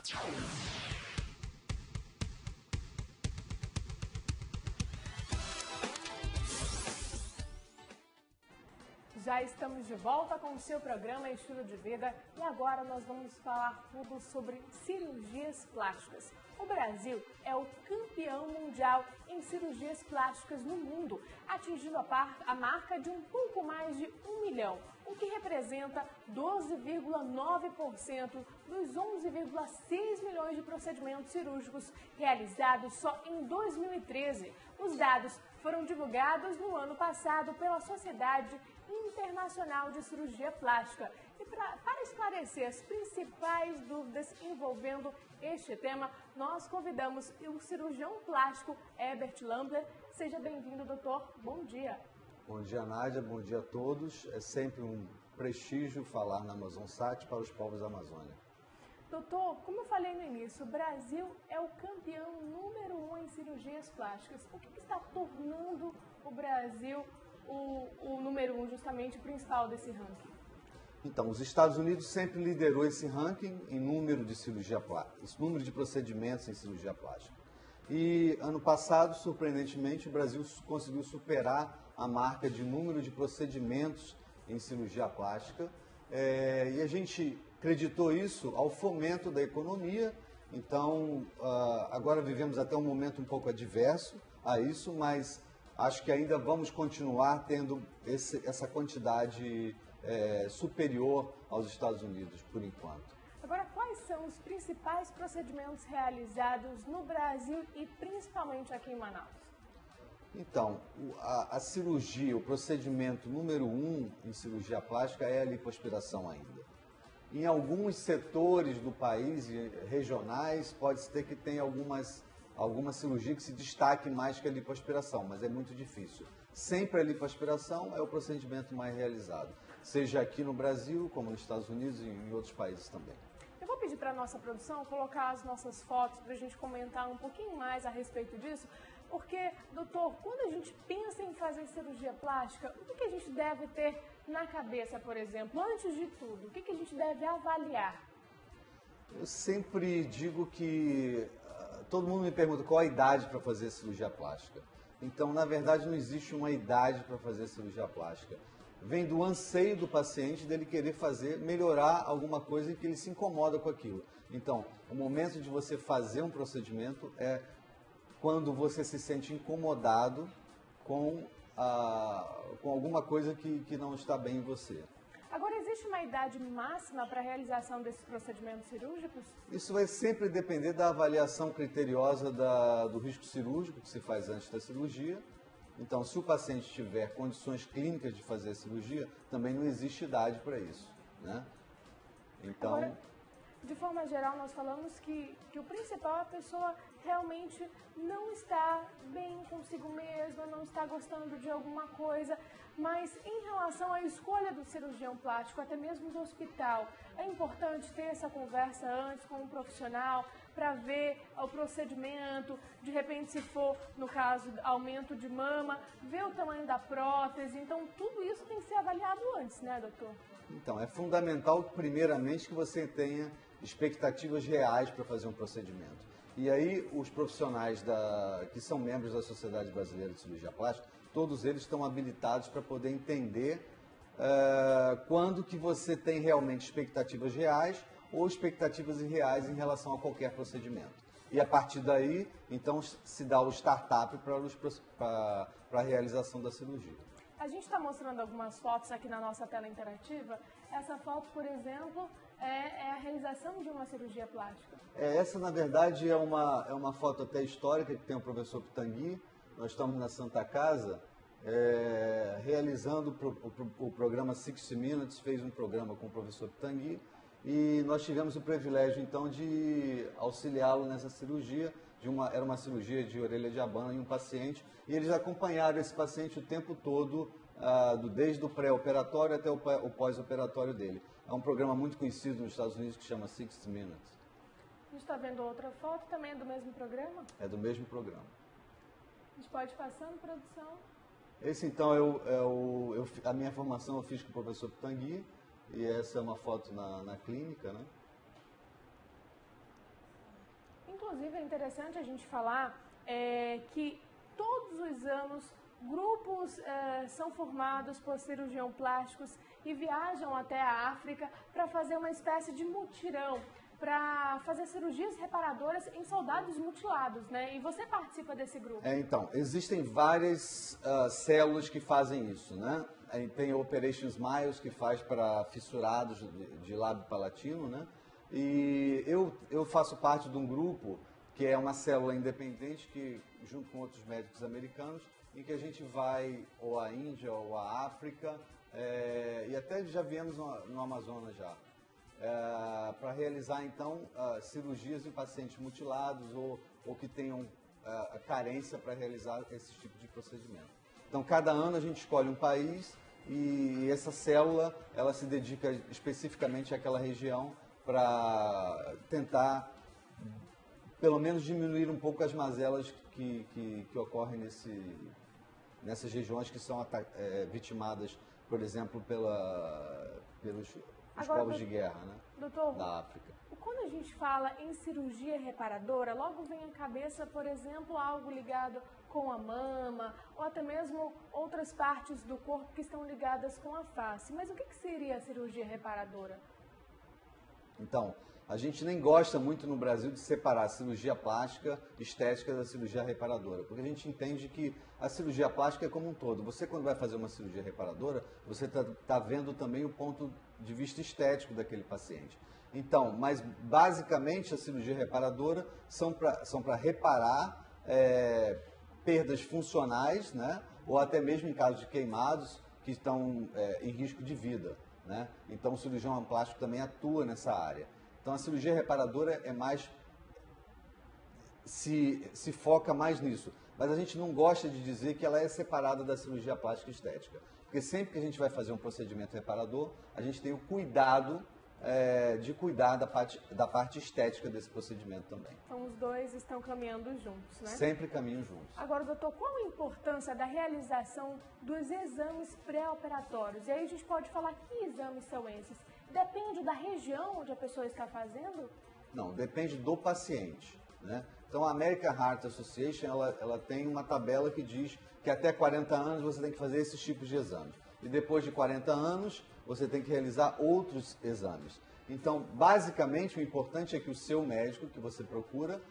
Já estamos de volta com o seu programa Estilo de Vida e agora nós vamos falar tudo sobre cirurgias plásticas. O Brasil é o campeão mundial em cirurgias plásticas no mundo, atingindo a marca de um pouco mais de 1 milhão, o que representa 12,9% dos 11,6 milhões de procedimentos cirúrgicos realizados só em 2013. Os dados foram divulgados no ano passado pela Sociedade Internacional de Cirurgia Plástica. E para esclarecer as principais dúvidas envolvendo este tema, nós convidamos o cirurgião plástico Herbert Lambler. Seja bem-vindo, doutor. Bom dia. Bom dia, Nádia. Bom dia a todos. É sempre um prestígio falar na Amazonsat para os povos da Amazônia. Doutor, como eu falei no início, o Brasil é o campeão número 1 em cirurgias plásticas. O que está tornando o Brasil o número 1, justamente o principal desse ranking? Então, os Estados Unidos sempre liderou esse ranking em número de cirurgia plástica, número de procedimentos em cirurgia plástica. E ano passado, surpreendentemente, o Brasil conseguiu superar a marca de número de procedimentos em cirurgia plástica. E a gente acreditou isso ao fomento da economia. Então, agora vivemos até um momento um pouco adverso a isso, mas acho que ainda vamos continuar tendo essa quantidade superior aos Estados Unidos, por enquanto. Agora, quais são os principais procedimentos realizados no Brasil e principalmente aqui em Manaus? Então, a cirurgia, o procedimento número 1 em cirurgia plástica é a lipoaspiração ainda. Em alguns setores do país, regionais, pode-se ter que tem alguma cirurgia que se destaque mais que a lipoaspiração, mas é muito difícil. Sempre a lipoaspiração é o procedimento mais realizado, seja aqui no Brasil, como nos Estados Unidos e em outros países também. Eu vou pedir para a nossa produção colocar as nossas fotos para a gente comentar um pouquinho mais a respeito disso, porque, doutor, quando a gente pensa em fazer cirurgia plástica, o que a gente deve ter na cabeça, por exemplo, antes de tudo? O que a gente deve avaliar? Eu sempre digo que todo mundo me pergunta qual a idade para fazer cirurgia plástica. Então, na verdade, não existe uma idade para fazer cirurgia plástica. Vem do anseio do paciente dele querer melhorar alguma coisa em que ele se incomoda com aquilo. Então, o momento de você fazer um procedimento é quando você se sente incomodado com alguma coisa que não está bem em você. Agora, existe uma idade máxima para a realização desses procedimentos cirúrgicos? Isso vai sempre depender da avaliação criteriosa do risco cirúrgico que se faz antes da cirurgia. Então, se o paciente tiver condições clínicas de fazer a cirurgia, também não existe idade para isso, né? Então... Agora, de forma geral, nós falamos que o principal é a pessoa realmente não está bem consigo mesma, não está gostando de alguma coisa, mas em relação à escolha do cirurgião plástico, até mesmo do hospital, é importante ter essa conversa antes com um profissional para ver o procedimento, de repente se for, no caso, aumento de mama, ver o tamanho da prótese, então tudo isso tem que ser avaliado antes, né, doutor? Então, é fundamental, primeiramente, que você tenha expectativas reais para fazer um procedimento. E aí, os profissionais que são membros da Sociedade Brasileira de Cirurgia Plástica, todos eles estão habilitados para poder entender quando que você tem realmente expectativas reais ou expectativas irreais em relação a qualquer procedimento. E a partir daí, então, se dá o startup para a realização da cirurgia. A gente está mostrando algumas fotos aqui na nossa tela interativa. Essa foto, por exemplo, é a realização de uma cirurgia plástica. Essa, na verdade, é uma foto até histórica que tem o professor Pitangui. Nós estamos na Santa Casa realizando o programa 60 Minutes, fez um programa com o professor Pitangui e nós tivemos o privilégio, então, de auxiliá-lo nessa cirurgia. Era uma cirurgia de orelha de abano em um paciente, e eles acompanharam esse paciente o tempo todo, desde o pré-operatório até o pós-operatório dele. É um programa muito conhecido nos Estados Unidos que chama 60 Minutes. A gente está vendo outra foto, também é do mesmo programa? É do mesmo programa. A gente pode ir passando, produção? Esse, então, a minha formação eu fiz com o professor Pitangui, e essa é uma foto na clínica, né? Inclusive, é interessante a gente falar que todos os anos grupos são formados por cirurgiões plásticos e viajam até a África para fazer uma espécie de mutirão, para fazer cirurgias reparadoras em soldados mutilados, né? E você participa desse grupo. Então, existem várias células que fazem isso, né? Tem o Operation Smiles, que faz para fissurados de lábio palatino, né? E eu faço parte de um grupo que é uma célula independente que, junto com outros médicos americanos, em que a gente vai ou à Índia ou à África, e até já viemos no Amazonas já, para realizar, então, cirurgias em pacientes mutilados ou que tenham carência para realizar esse tipo de procedimento. Então, cada ano a gente escolhe um país e essa célula, ela se dedica especificamente àquela região para tentar, pelo menos, diminuir um pouco as mazelas que ocorrem nessas regiões que são vitimadas, por exemplo, pelos povos de guerra, né? Doutor, da África. Quando a gente fala em cirurgia reparadora, logo vem à cabeça, por exemplo, algo ligado com a mama ou até mesmo outras partes do corpo que estão ligadas com a face. Mas o que seria a cirurgia reparadora? Então, a gente nem gosta muito no Brasil de separar a cirurgia plástica estética da cirurgia reparadora, porque a gente entende que a cirurgia plástica é como um todo. Você, quando vai fazer uma cirurgia reparadora, você está vendo também o ponto de vista estético daquele paciente. Então, mas basicamente a cirurgia reparadora são para reparar perdas funcionais, né? Ou até mesmo em caso de queimados que estão em risco de vida, né? Então o cirurgião plástico também atua nessa área. Então a cirurgia reparadora é mais se foca mais nisso, mas a gente não gosta de dizer que ela é separada da cirurgia plástica estética, porque sempre que a gente vai fazer um procedimento reparador, a gente tem o cuidado de cuidar da parte estética desse procedimento também. Então os dois estão caminhando juntos, né? Sempre caminham juntos. Agora, doutor, qual a importância da realização dos exames pré-operatórios? E aí a gente pode falar que exames são esses? Depende da região onde a pessoa está fazendo? Não, depende do paciente, né? Então a American Heart Association, ela tem uma tabela que diz que até 40 anos você tem que fazer esses tipos de exames. E depois de 40 anos, você tem que realizar outros exames. Então, basicamente, o importante é que o seu médico que você procura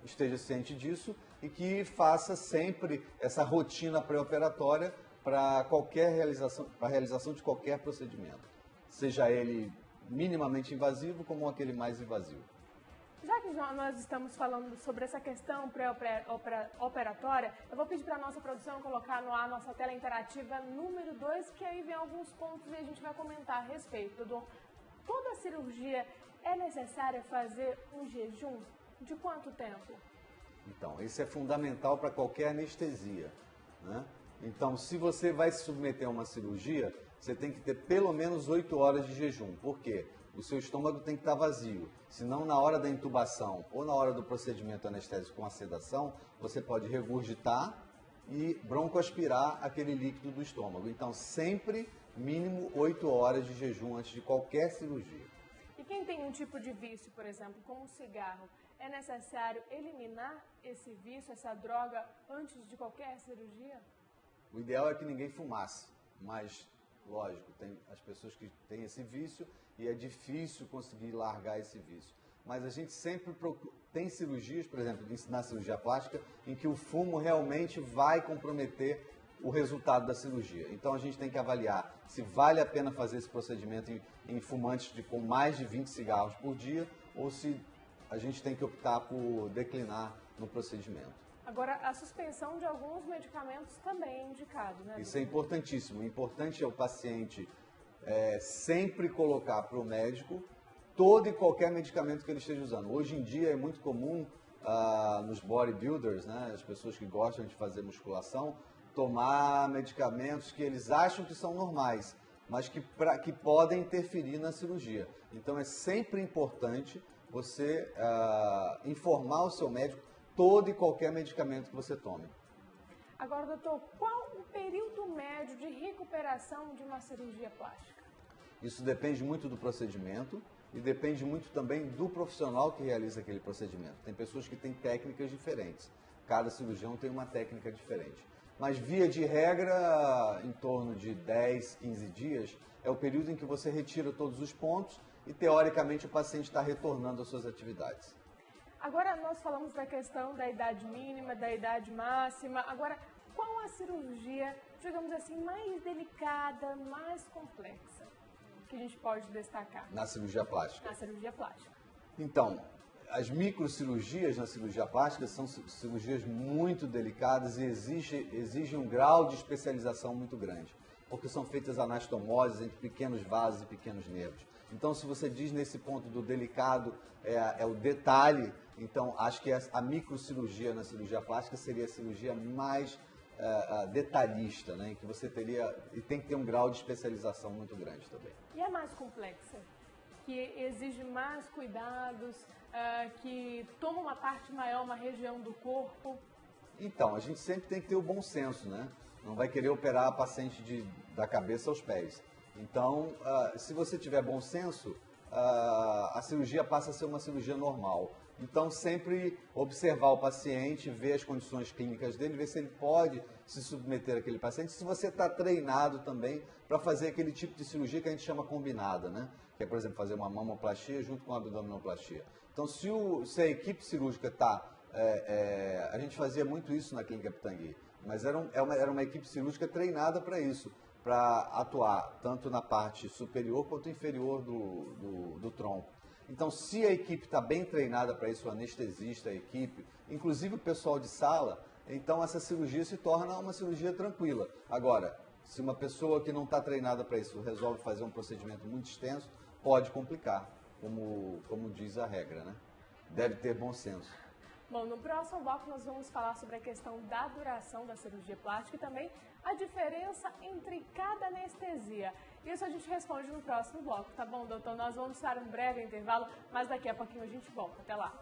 esteja ciente disso e que faça sempre essa rotina pré-operatória para a realização de qualquer procedimento, seja ele minimamente invasivo como aquele mais invasivo. Já que nós estamos falando sobre essa questão pré-operatória, eu vou pedir para a nossa produção colocar no ar a nossa tela interativa número 2, que aí vem alguns pontos e a gente vai comentar a respeito. Doutor, toda cirurgia é necessário fazer um jejum? De quanto tempo? Então, isso é fundamental para qualquer anestesia, né? Então, se você vai se submeter a uma cirurgia, você tem que ter pelo menos 8 horas de jejum. Por quê? O seu estômago tem que estar vazio. Senão, na hora da intubação ou na hora do procedimento anestésico com a sedação, você pode regurgitar e broncoaspirar aquele líquido do estômago. Então, sempre mínimo 8 horas de jejum antes de qualquer cirurgia. E quem tem um tipo de vício, por exemplo, como o cigarro, é necessário eliminar esse vício, essa droga, antes de qualquer cirurgia? O ideal é que ninguém fumasse, mas, lógico, tem as pessoas que têm esse vício e é difícil conseguir largar esse vício. Mas a gente sempre tem cirurgias, por exemplo, na cirurgia plástica, em que o fumo realmente vai comprometer o resultado da cirurgia. Então a gente tem que avaliar se vale a pena fazer esse procedimento em fumantes com mais de 20 cigarros por dia ou se a gente tem que optar por declinar no procedimento. Agora, a suspensão de alguns medicamentos também é indicado, né? Isso é importantíssimo. O importante é o paciente sempre colocar para o médico todo e qualquer medicamento que ele esteja usando. Hoje em dia é muito comum nos bodybuilders, né, as pessoas que gostam de fazer musculação, tomar medicamentos que eles acham que são normais, mas que podem interferir na cirurgia. Então é sempre importante você informar o seu médico todo e qualquer medicamento que você tome. Agora, doutor, qual o período médio de recuperação de uma cirurgia plástica? Isso depende muito do procedimento e depende muito também do profissional que realiza aquele procedimento. Tem pessoas que têm técnicas diferentes. Cada cirurgião tem uma técnica diferente. Mas, via de regra, em torno de 10, 15 dias, é o período em que você retira todos os pontos e, teoricamente, o paciente está retornando às suas atividades. Agora, nós falamos da questão da idade mínima, da idade máxima. Agora, qual a cirurgia, digamos assim, mais delicada, mais complexa, que a gente pode destacar? Na cirurgia plástica. Na cirurgia plástica. Então, as microcirurgias na cirurgia plástica são cirurgias muito delicadas e exigem um grau de especialização muito grande, porque são feitas anastomoses entre pequenos vasos e pequenos nervos. Então, se você diz nesse ponto do delicado, é o detalhe, então acho que a microcirurgia na cirurgia plástica seria a cirurgia mais detalhista, né, em que você teria, e tem que ter um grau de especialização muito grande também. E a mais complexa? Que exige mais cuidados, que toma uma parte maior, uma região do corpo? Então, a gente sempre tem que ter o bom senso, né? Não vai querer operar a paciente da cabeça aos pés. Então, se você tiver bom senso, a cirurgia passa a ser uma cirurgia normal. Então, sempre observar o paciente, ver as condições clínicas dele, ver se ele pode se submeter àquele paciente, se você está treinado também para fazer aquele tipo de cirurgia que a gente chama combinada, né? Que é, por exemplo, fazer uma mamoplastia junto com uma abdominoplastia. Então, se a equipe cirúrgica está... a gente fazia muito isso na Clínica Pitangui, mas era uma equipe cirúrgica treinada para isso, para atuar tanto na parte superior quanto inferior do tronco. Então, se a equipe está bem treinada para isso, o anestesista, a equipe, inclusive o pessoal de sala, então essa cirurgia se torna uma cirurgia tranquila. Agora, se uma pessoa que não está treinada para isso resolve fazer um procedimento muito extenso, pode complicar, como diz a regra, né? Deve ter bom senso. Bom, no próximo bloco nós vamos falar sobre a questão da duração da cirurgia plástica e também a diferença entre cada anestesia. Isso a gente responde no próximo bloco, tá bom, doutor? Nós vamos para um breve intervalo, mas daqui a pouquinho a gente volta. Até lá!